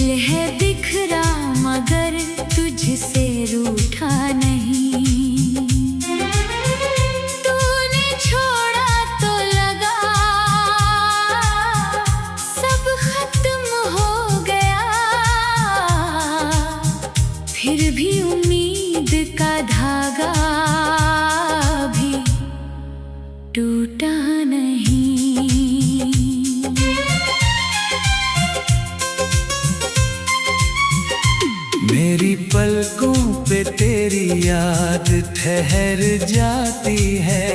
दिल है बिखरा मगर तुझसे रूठा नहीं। तूने छोड़ा तो लगा सब खत्म हो गया, फिर भी उम्मीद का धागा भी टूटा नहीं। मेरी पलकों पे तेरी याद ठहर जाती है,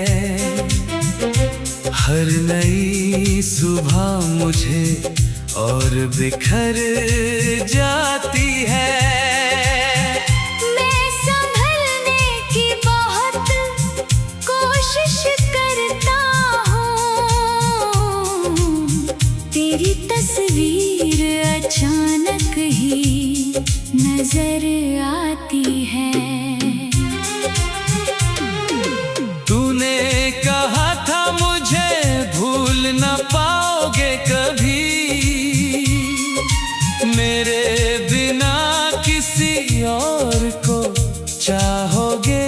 हर नई सुबह मुझे और बिखर जाती है। मैं संभलने की बहुत कोशिश करता हूँ, तेरी तस्वीर अचानक ही नजर आती है। तूने कहा था मुझे भूल न पाओगे कभी, मेरे बिना किसी और को चाहोगे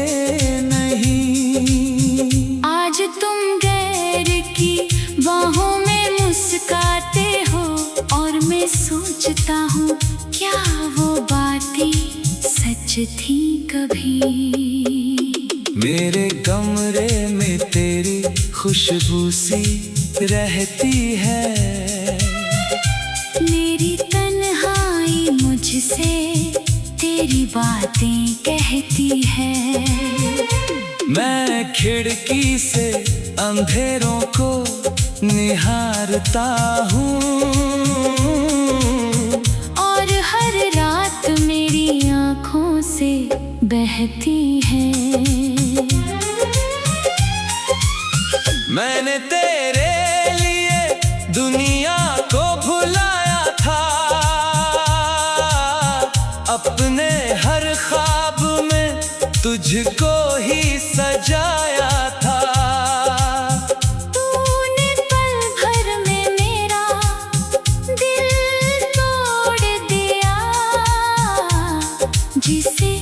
नहीं। आज तुम गैर की बाहों में मुस्काते हो और मैं सोचता हूँ क्या वो बातें सच थी कभी। मेरे कमरे में तेरी खुशबू सी रहती है, मेरी तन्हाई मुझसे तेरी बातें कहती है। मैं खिड़की से अंधेरों को निहारता हूँ, और हर रात मेरी आँखों से बहती है। मैंने तेरे लिए दुनिया को भुलाया था, अपने हर ख्वाब में तुझको ही सजाया था। तूने पल भर में मेरा दिल तोड़ दिया, जिसे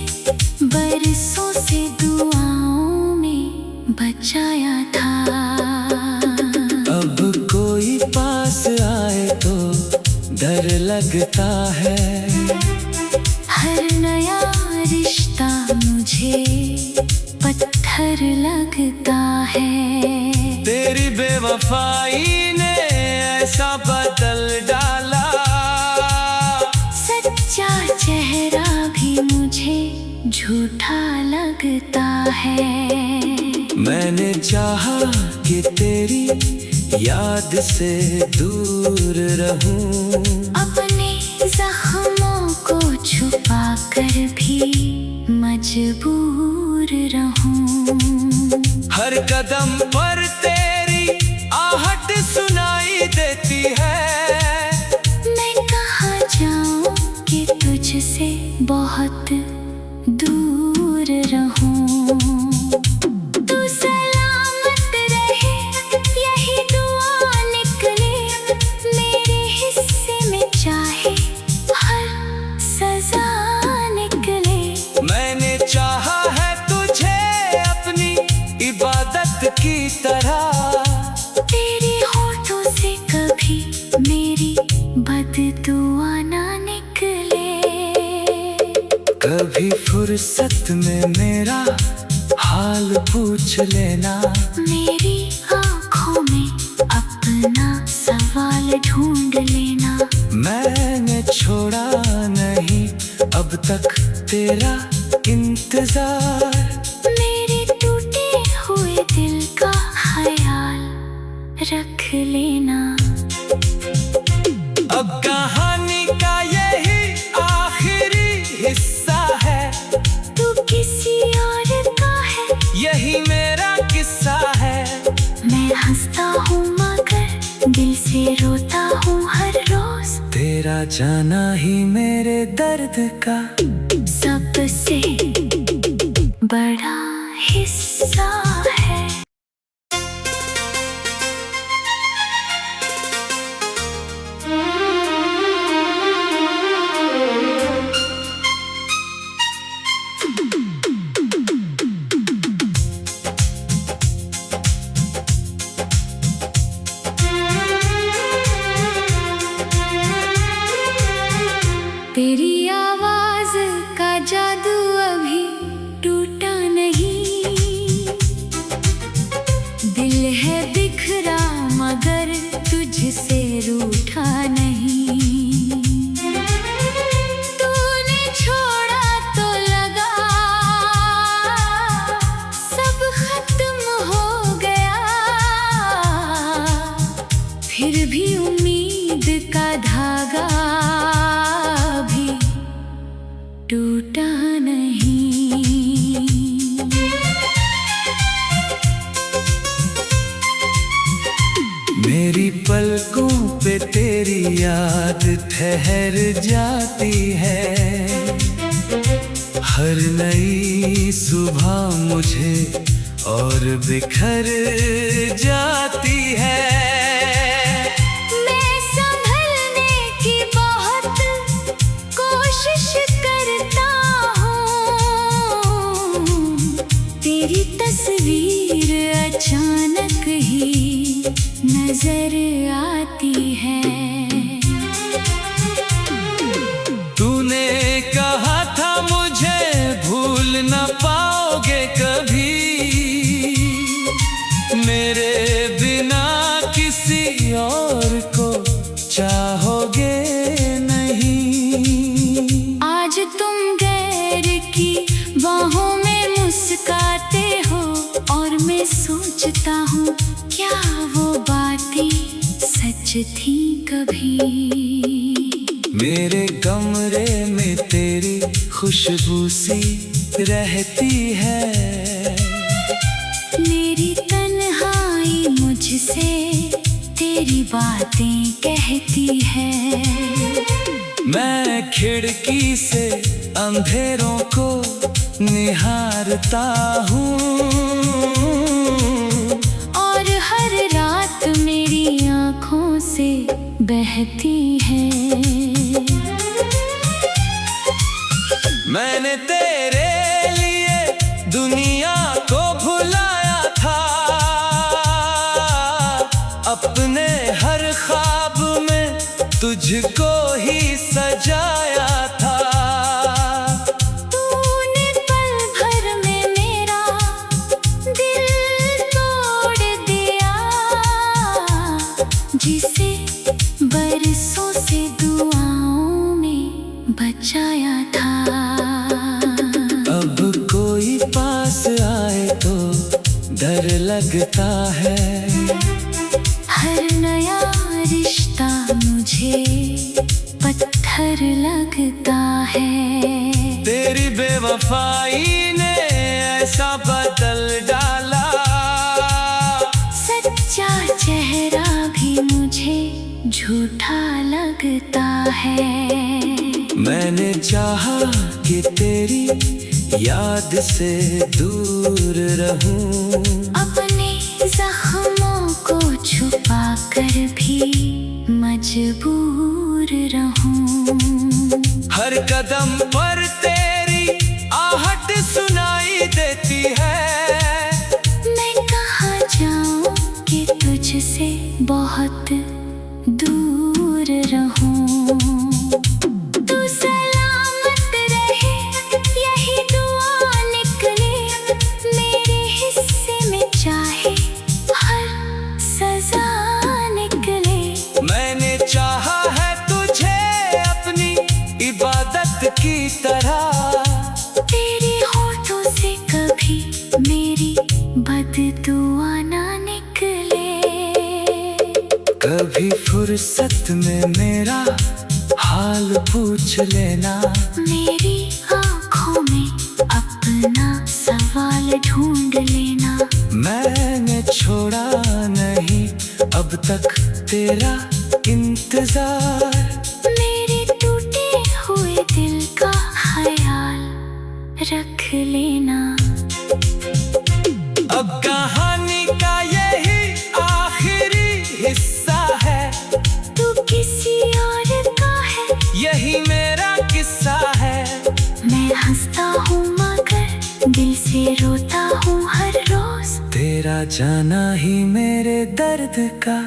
बरसों से दुआओं में बचाया था। अब कोई पास आए तो डर लगता है, हर नया रिश्ता मुझे पत्थर लगता है। तेरी बेवफाई ने ऐसा बदल डाला, सच्चा चेहरा भी मुझे झूठा लगता है। मैंने चाहा कि तेरी याद से दूर रहूं, अपने जख्मों को छुपा कर भी मजबूर रहूं। हर कदम पर तेरी आहट सुनाई देती है, मैं कहाँ जाऊं कि तुझसे बहुत दूर रहूं। तू सलामत रहे यही दुआ निकले, मेरे हिस्से में चाहे हर सजा निकले। मैंने चाहा है तुझे अपनी इबादत की तरह, तेरे होठों से कभी मेरी बददुआ ना निकले। कभी फुर्सत में मेरा हाल पूछ लेना, मेरी आँखों में अपना सवाल ढूंढ लेना। मैंने छोड़ा नहीं अब तक तेरा इंतजार, मेरे टूटे हुए दिल का ख्याल रख लेना। अब कहानी का यही आखिरी हिस्सा है, तू किसी और का है यही मेरा किस्सा है। मैं हंसता हूँ मगर दिल से रोता हूँ हर रोज, तेरा जाना ही मेरे दर्द का सबसे बड़ा हिस्सा है। तेरी आवाज का जादू अभी टूटा नहीं, दिल है बिखरा मगर तुझसे रूठा नहीं। तूने छोड़ा तो लगा सब खत्म हो गया, फिर भी उम्मीद का धागा भी टूटा नहीं। मेरी पलकों पे तेरी याद ठहर जाती है, हर नई सुबह मुझे और बिखर जाती है। मैं संभलने की बहुत कोशिश करता हूँ, तेरी तस्वीर अचानक ही नजर आती है। तूने कहा था मुझे भूल न पाओगे कभी, मेरे बिना किसी और को चाहोगे नहीं। आज तुम गैर की बाहों में मुस्काते हो और मैं सोचता हूँ क्या वो बातें सच थी कभी। मेरे कमरे में तेरी खुशबू सी रहती है, मेरी तन्हाई मुझसे तेरी बातें कहती है। मैं खिड़की से अंधेरों को निहारता हूँ, और हर रात मेरी आँखों से बहती है। मैंने तेरे लिए दुनिया को भुलाया था, अपने हर ख्वाब में तुझको ही सजाया था। तूने पल भर में मेरा दिल तोड़ दिया, जिसे बरसों से दुआओं में बचाया था। अब कोई पास आए तो डर लगता है, हर नया रिश्ता मुझे पत्थर लगता है। तेरी बेवफाई ने ऐसा बदल डाला, सच्चा चेहरा भी मुझे झूठा लगता है। मैंने चाहा कि तेरी याद से दूर रहूं, अपने जख्मों को छुपा कर भी मजबूर रहूं। हर कदम पर तेरी आहट सुनाई देती है, मैं कहाँ जाऊं कि तुझसे बहुत दूर रहूं। तू सलामत रहे यही दुआ निकले, मेरे हिस्से में चाहे हर सजा निकले। मैंने चाहा है तुझे अपनी इबादत की तरह, तेरे होठों से कभी मेरी बददुआ ना निकले। कभी फुर्सत में मेरा हाल पूछ लेना, मेरी आँखों में अपना सवाल ढूंढ लेना। मैंने छोड़ा नहीं अब तक तेरा इंतजार, मेरे टूटे हुए दिल का ख्याल रख लेना। अब कहानी का यही आखिरी हिस्सा है, तू किसी और का है यही मेरा किस्सा है। मैं हंसता हूँ मगर दिल से रोता हूँ हर रोज, तेरा जाना ही मेरे दर्द का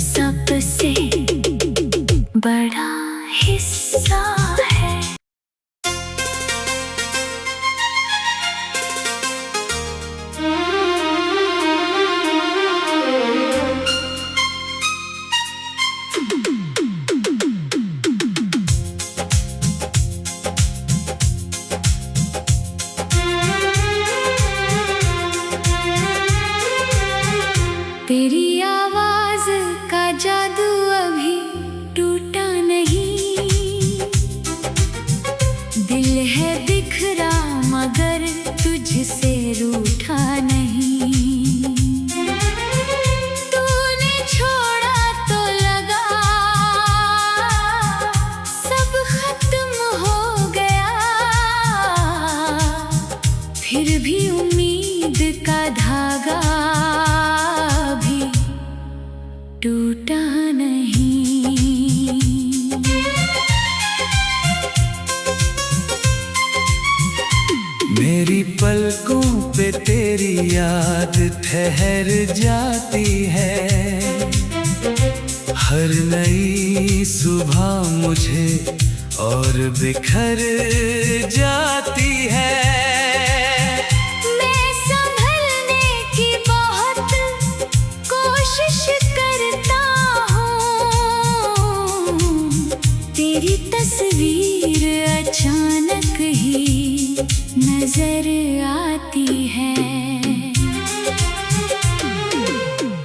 सबसे बड़ा हिस्सा है। मेरी पलकों पे तेरी याद ठहर जाती है। हर नई सुबह मुझे और बिखर जाती है। मैं संभलने की बहुत कोशिश करता हूँ, तेरी तस्वीर अचानक ही नजर आती है।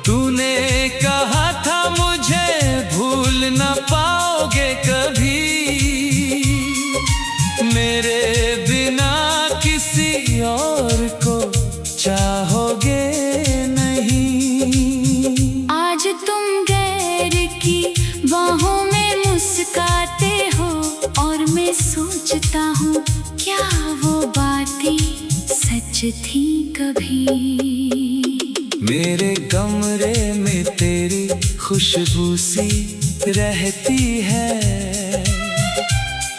तूने कहा था मुझे भूल न पाओगे कभी, मेरे बिना किसी और को चाहोगे नहीं। आज तुम गैर की बाहों में मुस्काते हो और मैं सोचता हूँ क्या वो बातें सच थी कभी। मेरे कमरे में तेरी खुशबू सी रहती है।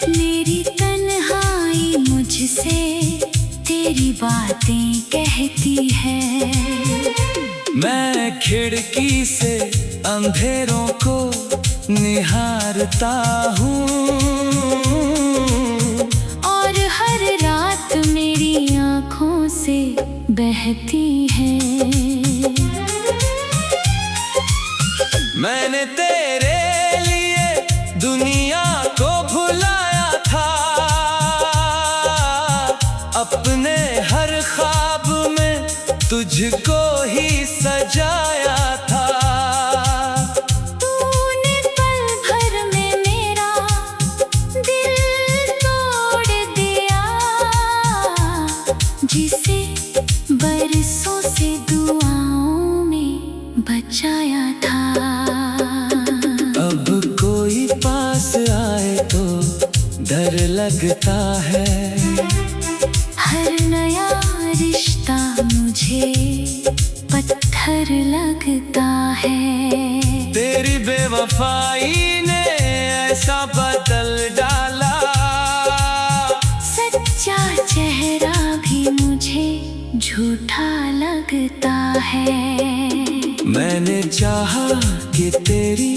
मेरी तन्हाई मुझसे तेरी बातें कहती है। मैं खिड़की से अंधेरों को निहारता हूँ और हर रात मेरी आँखों से बहती है। मैंने तेरे लिए दुनिया को भुलाया था, अपने हर ख्वाब में तुझको ही सजाया था। तूने पल भर में मेरा दिल तोड़ दिया, जिसे बरसों से दुआओं में बचाया था। अब कोई पास आए तो डर लगता है। हर नया रिश्ता मुझे पत्थर लगता है। तेरी बेवफाई ने ऐसा बदल डाला, सच्चा चेहरा भी मुझे झूठा लगता है। मैंने चाहा कि तेरी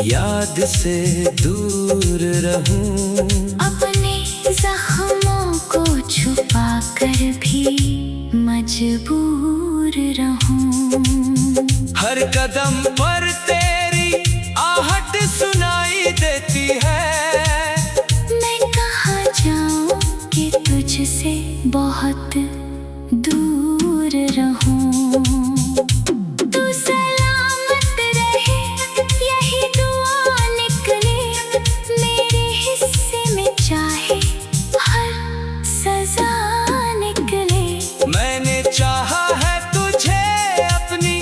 याद से दूर रहूं, अपने जख्मों को छुपा कर भी मजबूर रहूं। हर कदम पर तेरी आहट सुनाई देती है। मैं कहाँ जाऊं कि तुझसे बहुत दूर रहूं। तू सलामत रहे यही दुआ निकले मेरे हिस्से में, चाहे हर सजा निकले। मैंने चाहा है तुझे अपनी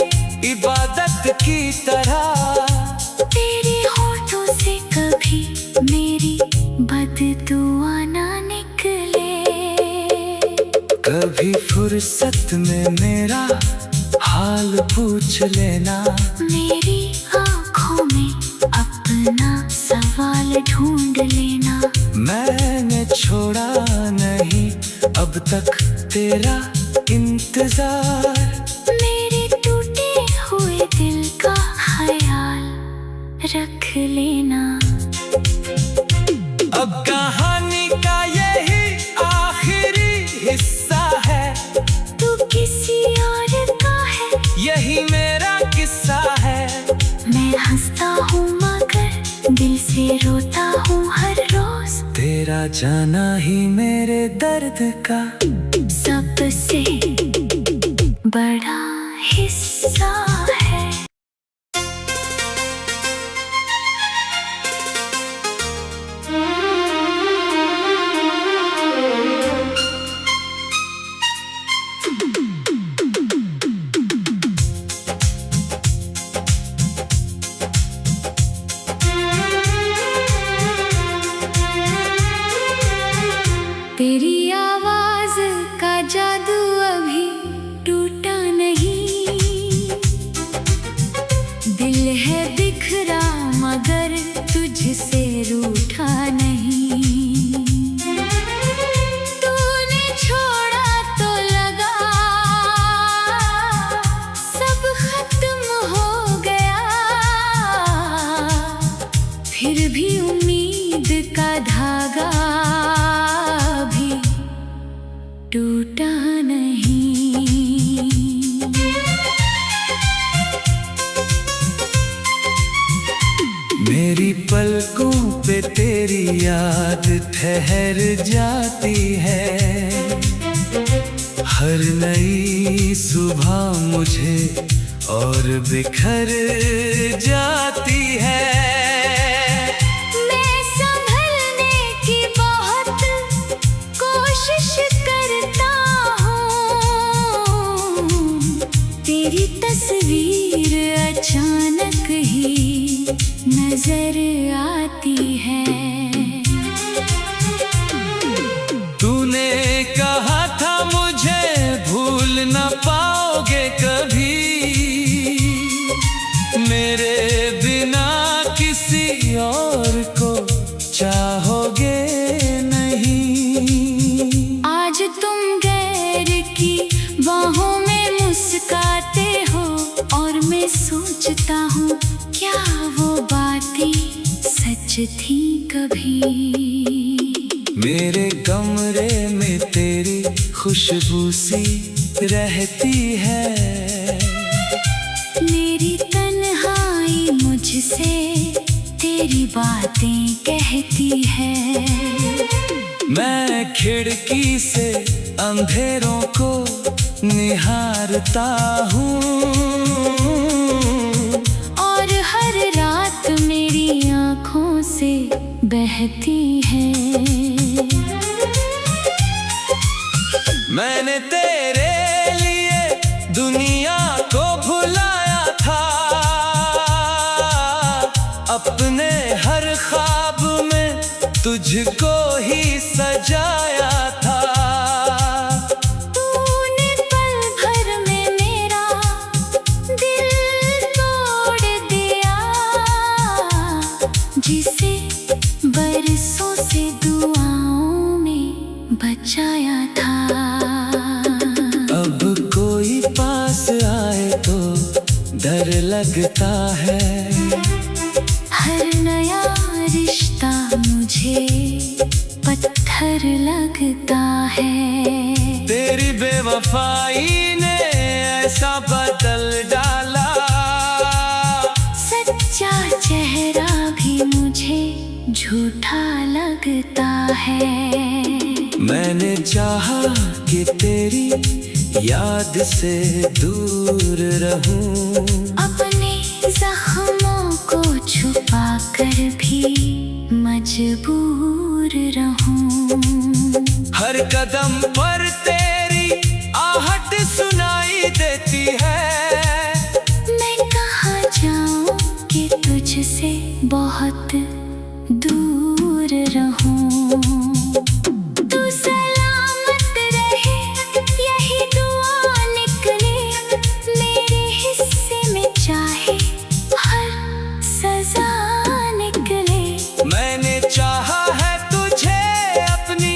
इबादत की तरह, तेरे होठों से कभी मेरी बददुआ ना निकले। कभी फुर्सत में मेरा हाल पूछ लेना, मेरी आँखों में अपना सवाल ढूंढ लेना। मैंने छोड़ा नहीं अब तक तेरा इंतजार। मेरे टूटे हुए दिल का ख्याल रख लेना। अब कहानी का यही आखिरी हिस्सा है, तू किसी और का है यही मेरा किस्सा है। मैं हंसता हूँ मगर दिल से रोता हूँ हर रोज। तेरा जाना ही मेरे दर्द का सबसे बड़ा हिस्सा है। तेरी आवाज का जादू अभी टूटा नहीं, धागा भी टूटा नहीं। मेरी पलकों पे तेरी याद ठहर जाती है। हर नई सुबह मुझे और बिखर जाती है। मैं संभलने की बहुत कोशिश करता हूँ, तेरी तस्वीर अचानक ही नजर आती है। तूने कहा था मुझे भूल न पाओगे कभी, मेरे बिना किसी और को चाहोगे नहीं। आज तुम गैर की बाहों में मुस्काते हो और मैं सोचता हूँ क्या वो बातें सच थी कभी। मेरे कमरे में तेरी खुशबू सी रहती है। मेरी तन्हाई मुझसे तेरी बातें कहती है। मैं खिड़की से अंधेरों को निहारता हूँ और हर रात मेरी आँखों से बहती है। मैंने तेरे लिए दुनिया को भुलाया था, अपने हर ख्वाब में तुझको ही सजाया था। तूने पल भर में मेरा दिल तोड़ दिया, जिसे बरसों से दुआओं में बचाया था। अब कोई पास आए तो डर लगता है। हर नया रिश्ता मुझे पत्थर लगता है। तेरी बेवफाई ने ऐसा बदल डाला, सच्चा चेहरा भी मुझे झूठा लगता है। मैंने चाहा कि तेरी याद से दूर रहूं, अपने जख्मों को छुपा कर भी मजबूर रहूं। हर कदम पर तेरी आहट सुनाई देती है। मैं कहाँ जाऊं कि तुझसे बहुत दूर रहूं। तू सलामत रहे यही दुआ निकले मेरे हिस्से में, चाहे हर सजा निकले। मैंने चाहा है तुझे अपनी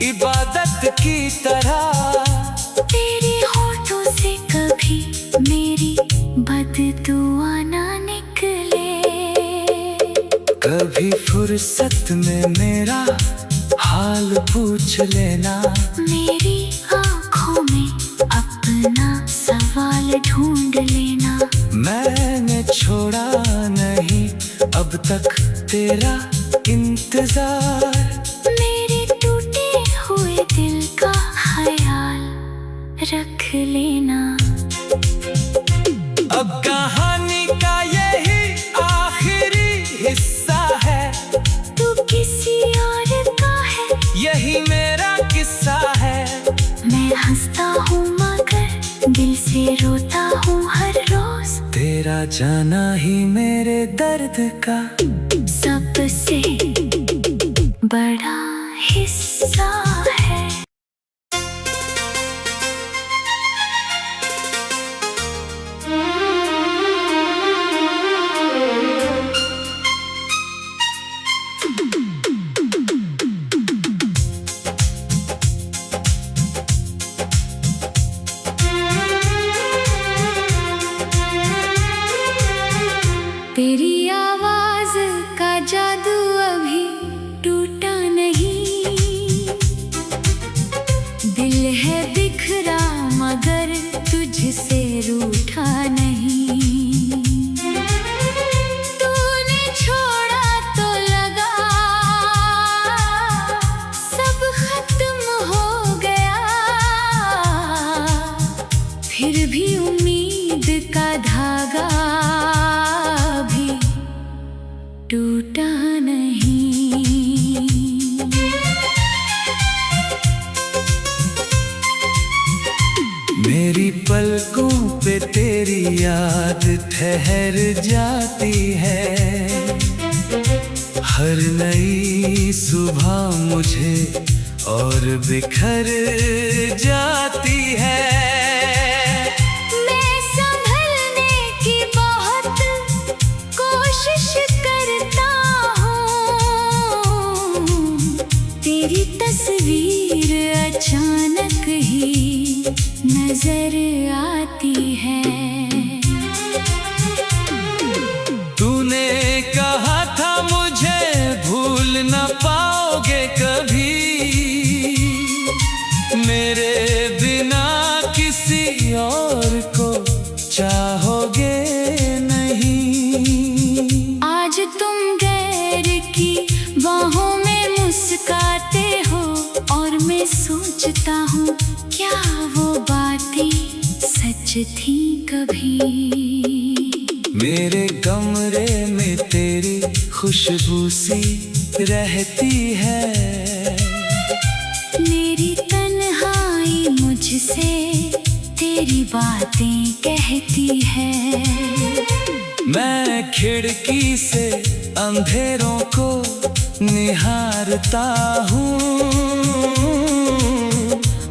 इबादत की तरह, तेरे होठों से कभी मेरी बददुआ ना निकले। कभी फुर्सत में मेरा हाल पूछ लेना, मेरी आँखों में अपना सवाल ढूंढ लेना। मैंने छोड़ा नहीं अब तक तेरा इंतजार। मेरे टूटे हुए दिल का ख्याल रख लेना। अब कहानी का यही आखिरी हिस्सा है, तू किसी और का है यही मेरा किस्सा है। मैं हंसता हूँ मगर दिल से रोता हूँ हर रोज। तेरा जाना ही मेरे दर्द का सबसे बड़ा हिस्सा है। तेरी आवाज का जादू अभी टूटा है बिखरा मगर तुझसे रूठा नहीं। तूने छोड़ा तो लगा सब खत्म हो गया, फिर भी उम्मीद का धागा भी टूटा नहीं। मेरी पलकों पे तेरी याद ठहर जाती है, हर नई सुबह मुझे और बिखर जाती है। मैं संभलने की बहुत कोशिश करता हूँ, तेरी तस्वीर अचानक ही नजर आती है। तूने कहा था मुझे भूल न पाओगे कभी, मेरे बिना किसी और को चाहोगे नहीं। आज तुम गैर की बाहों में मुस्काते हो और मैं सोचता हूँ क्या वो बातें सच थी कभी। मेरे कमरे में तेरी खुशबू सी रहती है, मेरी तन्हाई मुझसे तेरी बातें कहती है। मैं खिड़की से अंधेरों को निहारता हूँ,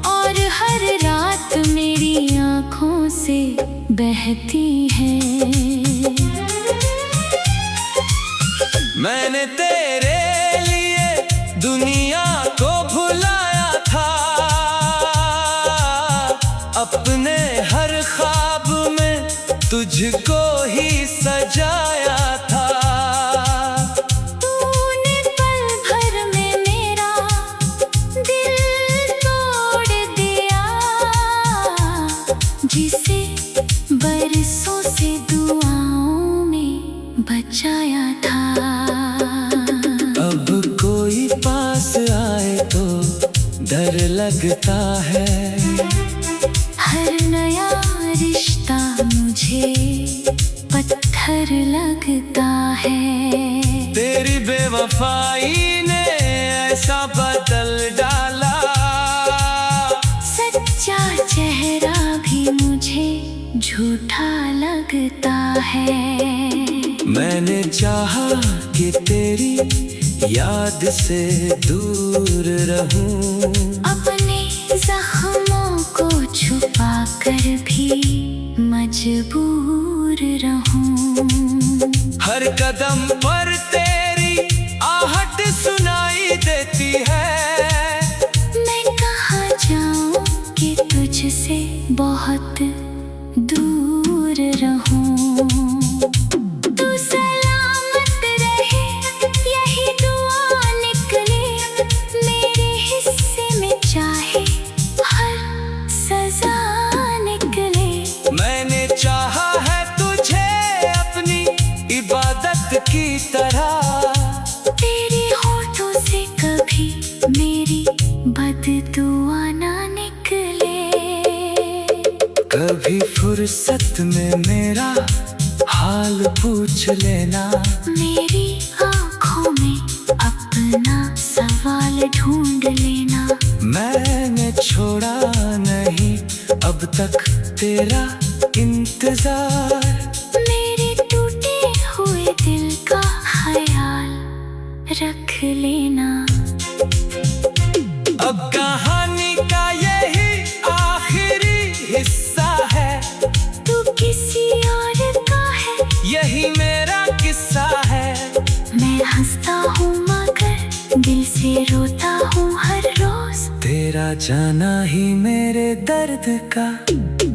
और हर रात मेरी आँखों से बहती है। मैंने तेरे लिए दुनिया को भुलाया था, अपने हर ख्वाब में तुझको ही सजाया था। तूने पल भर में मेरा दिल तोड़ दिया, जिसे बरसों से दुआओं में बचाया था। अब कोई पास आए तो डर लगता है, हर नया रिश्ता मुझे पत्थर लगता है। तेरी बेवफाई ने ऐसा बदल डाला, सच्चा चेहरा भी मुझे झूठा लगता है। मैंने चाहा कि तेरी याद से दूर रहूं, अपने जख्मों को छुपा कर भी मजबूर रहूं। हर कदम पर तेरी आहट सुनाई देती है। मैं कहाँ जाऊं कि तुझसे बहुत दूर रहूं। तू सलामत रहे यही दुआ निकले मेरे हिस्से में, चाहे हर सजा निकले। मैंने चाहा है तुझे अपनी इबादत की तरह, तेरे होठों से कभी मेरी बददुआ ना निकले। कभी फुर्सत में मेरा हाल पूछ लेना, मेरी आँखों में अपना सवाल ढूंढ लेना। मैंने छोड़ा नहीं अब तक तेरा इंतजार, मेरे टूटे हुए दिल का ख्याल रख लेना। अब कहानी का यही आखिरी हिस्सा है, तू किसी और का है यही मेरा किस्सा है। मैं हंसता हूँ मगर दिल से रोता हूँ हर रोज, तेरा जाना ही मेरे दर्द का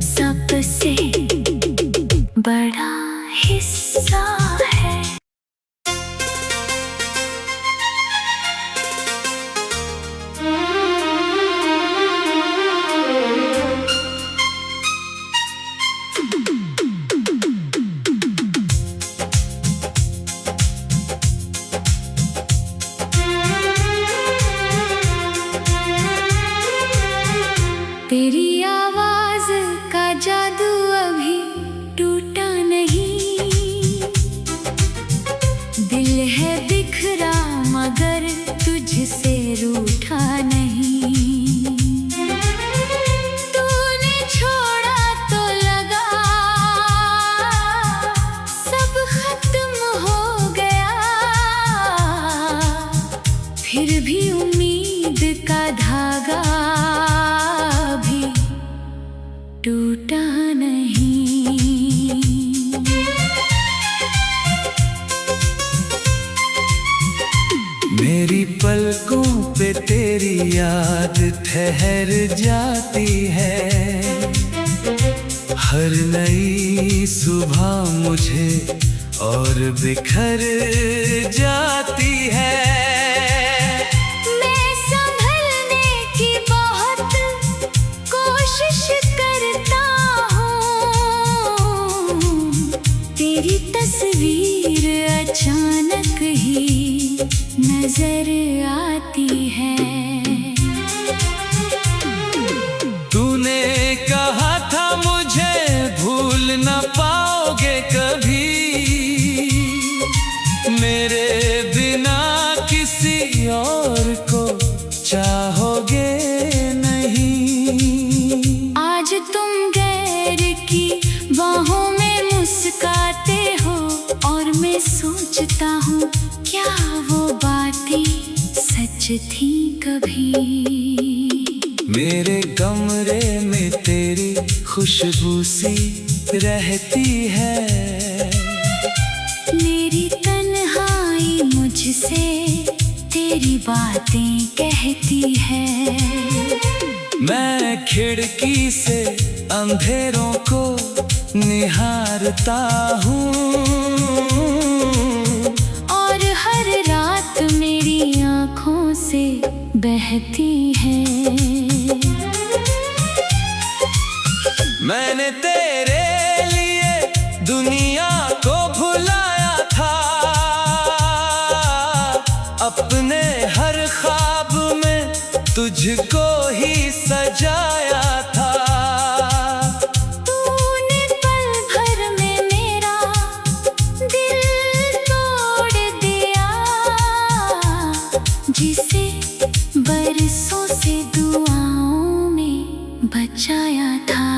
सबसे बड़ा हिस्सा है। भी उम्मीद का धागा भी टूटा नहीं। मेरी पलकों पे तेरी याद ठहर जाती है, हर नई सुबह मुझे और बिखर जाती है। मैं संभलने की बहुत कोशिश करता हूँ, तेरी तस्वीर अचानक ही नजर आती है। तूने कहा था मुझे भूल न पाओगे कभी, मेरे बिना किसी और को चाहोगे नहीं। आज तुम गैर की बाहों में मुस्काते हो और मैं सोचता हूँ क्या वो बातें सच थी कभी। मेरे कमरे में तेरी खुशबू सी रहती है, मेरी तन्हाई मुझसे तेरी बातें कहती है। मैं खिड़की से अंधेरों को निहारता हूँ, और हर रात मेरी आँखों से बहती है। मैंने तेरे लिए दुनिया को भुलाया था, अपने हर ख्वाब में तुझको ही सजाया था। तूने पल भर में मेरा दिल तोड़ दिया, जिसे बरसों से दुआओं में बचाया था।